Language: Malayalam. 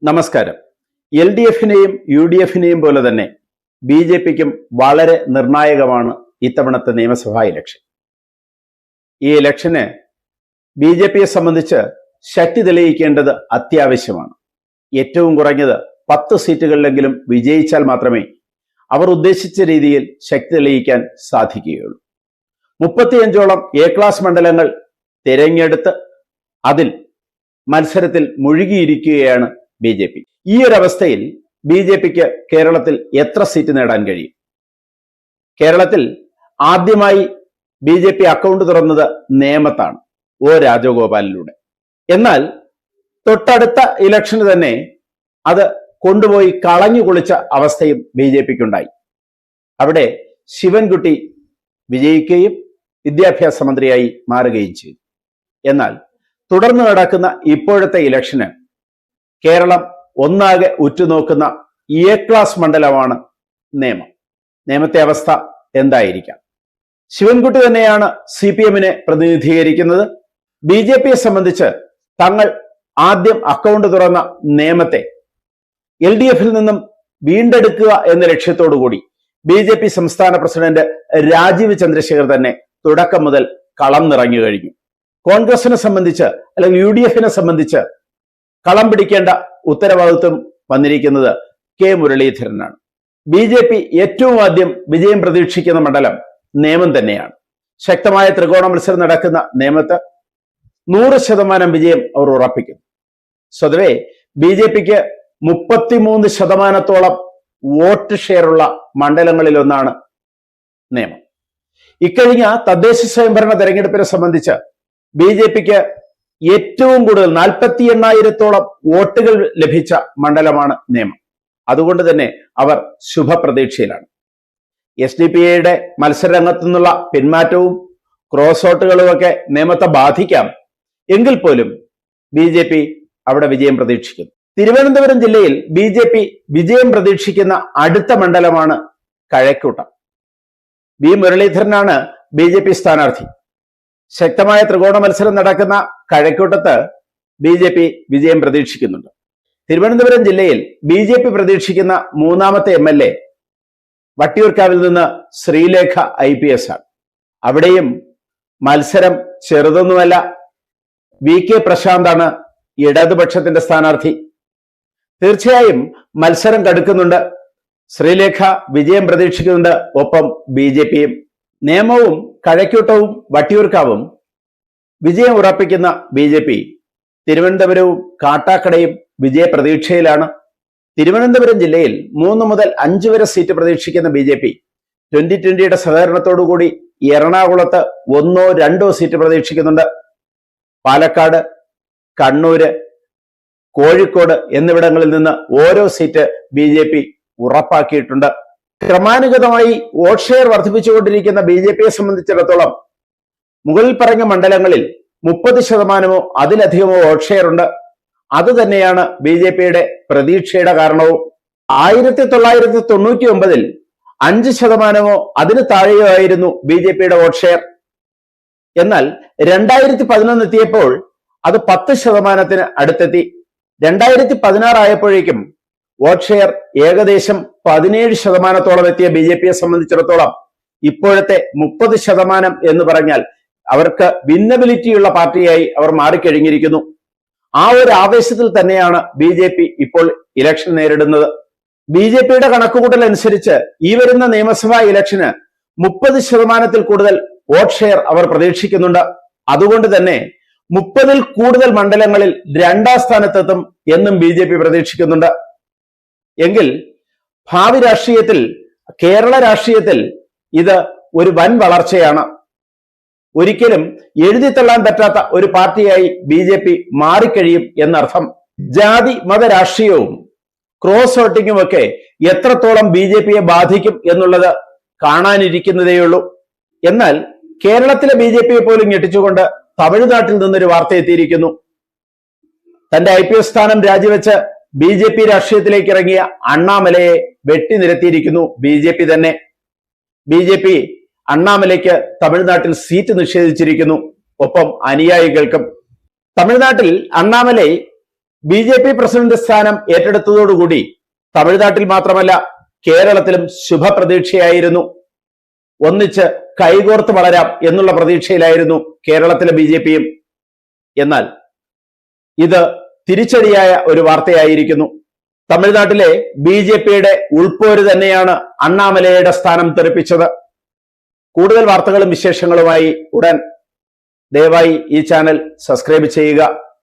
നമസ്കാരം. LDF-നെയും UDF-നെയും പോലെ തന്നെ BJP-ക്കും വളരെ നിർണായകമാണ് ഇത്തവണത്തെ നിയമസഭാ ഇലക്ഷൻ. ഈ ഇലക്ഷന് BJP-യെ സംബന്ധിച്ച് ശക്തി തെളിയിക്കേണ്ടത് അത്യാവശ്യമാണ്. ഏറ്റവും കുറഞ്ഞത് 10 സീറ്റുകളിലെങ്കിലും വിജയിച്ചാൽ മാത്രമേ അവർ ഉദ്ദേശിച്ച രീതിയിൽ ശക്തി തെളിയിക്കാൻ സാധിക്കുകയുള്ളൂ. 35ഓളം A ക്ലാസ് മണ്ഡലങ്ങൾ തിരഞ്ഞെടുത്ത് അതിൽ മത്സരത്തിൽ മുഴുകിയിരിക്കുകയാണ് BJP. ഈ ഒരു അവസ്ഥയിൽ BJP-ക്ക് കേരളത്തിൽ എത്ര സീറ്റ് നേടാൻ കഴിയും? കേരളത്തിൽ ആദ്യമായി BJP അക്കൗണ്ട് തുറന്നത് നേമത്താണ്, O രാജഗോപാലിലൂടെ. എന്നാൽ തൊട്ടടുത്ത ഇലക്ഷന് തന്നെ അത് കൊണ്ടുപോയി കളഞ്ഞു കുളിച്ച അവസ്ഥയും BJP-ക്കുണ്ടായി. അവിടെ ശിവൻകുട്ടി വിജയിക്കുകയും വിദ്യാഭ്യാസ മന്ത്രിയായി മാറുകയും ചെയ്തു. എന്നാൽ തുടർന്ന് നടക്കുന്ന ഇപ്പോഴത്തെ ഇലക്ഷന് കേരളം ഒന്നാകെ ഉറ്റുനോക്കുന്ന A ക്ലാസ് മണ്ഡലമാണ് നേമം. നേമത്തെ അവസ്ഥ എന്തായിരിക്കാം? ശിവൻകുട്ടി തന്നെയാണ് CPM-നെ പ്രതിനിധീകരിക്കുന്നത്. BJP-യെ സംബന്ധിച്ച് തങ്ങൾ ആദ്യം അക്കൗണ്ട് തുറന്ന നേമത്തെ LDF-ൽ നിന്നും വീണ്ടെടുക്കുക എന്ന ലക്ഷ്യത്തോടു കൂടി BJP സംസ്ഥാന പ്രസിഡന്റ് രാജീവ് ചന്ദ്രശേഖർ തന്നെ തുടക്കം മുതൽ കളം നിറഞ്ഞു കഴിഞ്ഞു. കോൺഗ്രസിനെ സംബന്ധിച്ച് അല്ലെങ്കിൽ UDF-നെ സംബന്ധിച്ച് കളം പിടിക്കേണ്ട ഉത്തരവാദിത്വം വന്നിരിക്കുന്നത് K മുരളീധരനാണ്. BJP ഏറ്റവും ആദ്യം വിജയം പ്രതീക്ഷിക്കുന്ന മണ്ഡലം നേമം തന്നെയാണ്. ശക്തമായ ത്രികോണ മത്സരം നടക്കുന്ന നേമത്ത് 100% വിജയം അവർ ഉറപ്പിക്കുന്നു. സ്വതവേ BJP-ക്ക് 33% വോട്ട് ഷെയറുള്ള മണ്ഡലങ്ങളിലൊന്നാണ് നേമം. ഇക്കഴിഞ്ഞ തദ്ദേശ സ്വയംഭരണ തെരഞ്ഞെടുപ്പിനെ സംബന്ധിച്ച് BJP-ക്ക് ഏറ്റവും കൂടുതൽ 48,000-ഓളം വോട്ടുകൾ ലഭിച്ച മണ്ഡലമാണ് നേമം. അതുകൊണ്ട് തന്നെ അവർ ശുഭപ്രതീക്ഷയിലാണ്. SDPI-യുടെ മത്സരരംഗത്തു നിന്നുള്ള പിന്മാറ്റവും ക്രോസ് വോട്ടുകളും ഒക്കെ നേമത്തെ ബാധിക്കാം. എങ്കിൽ പോലും BJP അവിടെ വിജയം പ്രതീക്ഷിക്കുന്നു. തിരുവനന്തപുരം ജില്ലയിൽ BJP വിജയം പ്രതീക്ഷിക്കുന്ന അടുത്ത മണ്ഡലമാണ് കഴക്കൂട്ടം. V മുരളീധരനാണ് BJP സ്ഥാനാർത്ഥി. ശക്തമായ ത്രികോണ മത്സരം നടക്കുന്ന കഴക്കൂട്ടത്ത് BJP വിജയം പ്രതീക്ഷിക്കുന്നുണ്ട്. തിരുവനന്തപുരം ജില്ലയിൽ BJP പ്രതീക്ഷിക്കുന്ന മൂന്നാമത്തെ MLA വട്ടിയൂർക്കാവിൽ നിന്ന് ശ്രീലേഖ IPS ആണ്. അവിടെയും മത്സരം ചെറുതൊന്നുമല്ല. VK പ്രശാന്താണ് ഇടതുപക്ഷത്തിന്റെ സ്ഥാനാർത്ഥി. തീർച്ചയായും മത്സരം കടുക്കുന്നുണ്ട്. ശ്രീലേഖ വിജയം പ്രതീക്ഷിക്കുന്നുണ്ട്. ഒപ്പം BJP-യും. നേമവും കഴക്കൂട്ടവും വട്ടിയൂർക്കാവും വിജയം ഉറപ്പിക്കുന്ന BJP തിരുവനന്തപുരവും കാട്ടാക്കടയും വിജയ പ്രതീക്ഷയിലാണ്. തിരുവനന്തപുരം ജില്ലയിൽ 3 മുതൽ 5 വരെ സീറ്റ് പ്രതീക്ഷിക്കുന്ന BJP 2020-യുടെ സഹകരണത്തോടുകൂടി എറണാകുളത്ത് 1-2 സീറ്റ് പ്രതീക്ഷിക്കുന്നുണ്ട്. പാലക്കാട്, കണ്ണൂര്, കോഴിക്കോട് എന്നിവിടങ്ങളിൽ നിന്ന് ഓരോ സീറ്റ് BJP ഉറപ്പാക്കിയിട്ടുണ്ട്. ക്രമാനുഗതമായി വോട്ട് ഷെയർ വർദ്ധിപ്പിച്ചുകൊണ്ടിരിക്കുന്ന BJP-യെ സംബന്ധിച്ചിടത്തോളം മുകളിൽ പറഞ്ഞ മണ്ഡലങ്ങളിൽ 30%-ഓ അതിലധികമോ വോട്ട് ഷെയർ ഉണ്ട്. അത് തന്നെയാണ് BJP-യുടെ പ്രതീക്ഷയുടെ കാരണവും. 1999-ൽ 5%-ഓ അതിന് താഴെയോ ആയിരുന്നു BJP-യുടെ വോട്ട് ഷെയർ. എന്നാൽ 2011 എത്തിയപ്പോൾ അത് 10%-ന് അടുത്തെത്തി. 2016 ആയപ്പോഴേക്കും വോട്ട് ഷെയർ ഏകദേശം 17%-ഓളം എത്തിയ BJP-യെ സംബന്ധിച്ചിടത്തോളം ഇപ്പോഴത്തെ 30% എന്ന് പറഞ്ഞാൽ അവർക്ക് വിന്നബിലിറ്റിയുള്ള പാർട്ടിയായി അവർ മാറിക്കഴിഞ്ഞിരിക്കുന്നു. ആ ഒരു ആവേശത്തിൽ തന്നെയാണ് BJP ഇപ്പോൾ ഇലക്ഷൻ നേരിടുന്നത്. BJP-യുടെ കണക്കുകൂട്ടൽ അനുസരിച്ച് ഈ വരുന്ന നിയമസഭാ ഇലക്ഷന് 30%-ൽ കൂടുതൽ വോട്ട് ഷെയർ അവർ പ്രതീക്ഷിക്കുന്നുണ്ട്. അതുകൊണ്ട് തന്നെ 30-ൽ കൂടുതൽ മണ്ഡലങ്ങളിൽ 2ാം സ്ഥാനത്തെത്തും എന്നും BJP പ്രതീക്ഷിക്കുന്നുണ്ട്. എങ്കിൽ ഭാവി രാഷ്ട്രീയത്തിൽ, കേരള രാഷ്ട്രീയത്തിൽ ഇത് ഒരു വൻ വളർച്ചയാണ്. ഒരിക്കലും എഴുതിത്തള്ളാൻ പറ്റാത്ത ഒരു പാർട്ടിയായി BJP മാറിക്കഴിയും എന്നർത്ഥം. ജാതി മത രാഷ്ട്രീയവും ക്രോസ് വോട്ടിങ്ങും ഒക്കെ എത്രത്തോളം BJP-യെ ബാധിക്കും എന്നുള്ളത് കാണാനിരിക്കുന്നതേയുള്ളൂ. എന്നാൽ കേരളത്തിലെ BJP-യെ പോലും ഞെട്ടിച്ചുകൊണ്ട് തമിഴ്നാട്ടിൽ നിന്നൊരു വാർത്ത എത്തിയിരിക്കുന്നു. തന്റെ IPS സ്ഥാനം രാജിവെച്ച് BJP രാഷ്ട്രീയത്തിലേക്ക് ഇറങ്ങിയ അണ്ണാമലയെ വെട്ടിനിരത്തിയിരിക്കുന്നു BJP തന്നെ. BJP അണ്ണാമലയ്ക്ക് തമിഴ്നാട്ടിൽ സീറ്റ് നിഷേധിച്ചിരിക്കുന്നു. ഒപ്പം അനുയായികൾക്കും. തമിഴ്നാട്ടിൽ അണ്ണാമലൈ BJP പ്രസിഡന്റ് സ്ഥാനം ഏറ്റെടുത്തതോടുകൂടി തമിഴ്നാട്ടിൽ മാത്രമല്ല കേരളത്തിലും ശുഭപ്രതീക്ഷയായിരുന്നു. ഒന്നിച്ച് കൈകോർത്ത് വളരാം എന്നുള്ള പ്രതീക്ഷയിലായിരുന്നു കേരളത്തിലെ BJPയും. എന്നാൽ ഇത് തിരിച്ചടിയായ ഒരു വാർത്തയായിരിക്കുന്നു. തമിഴ്നാട്ടിലെ BJPയുടെ ഉൾപ്പോര് തന്നെയാണ് അണ്ണാമലയുടെ സ്ഥാനം തെറിപ്പിച്ചത്. കൂടുതൽ വാർത്തകളും വിശേഷങ്ങളുമായി ഉടൻ ദയവായി ഈ ചാനൽ സബ്സ്ക്രൈബ് ചെയ്യുക.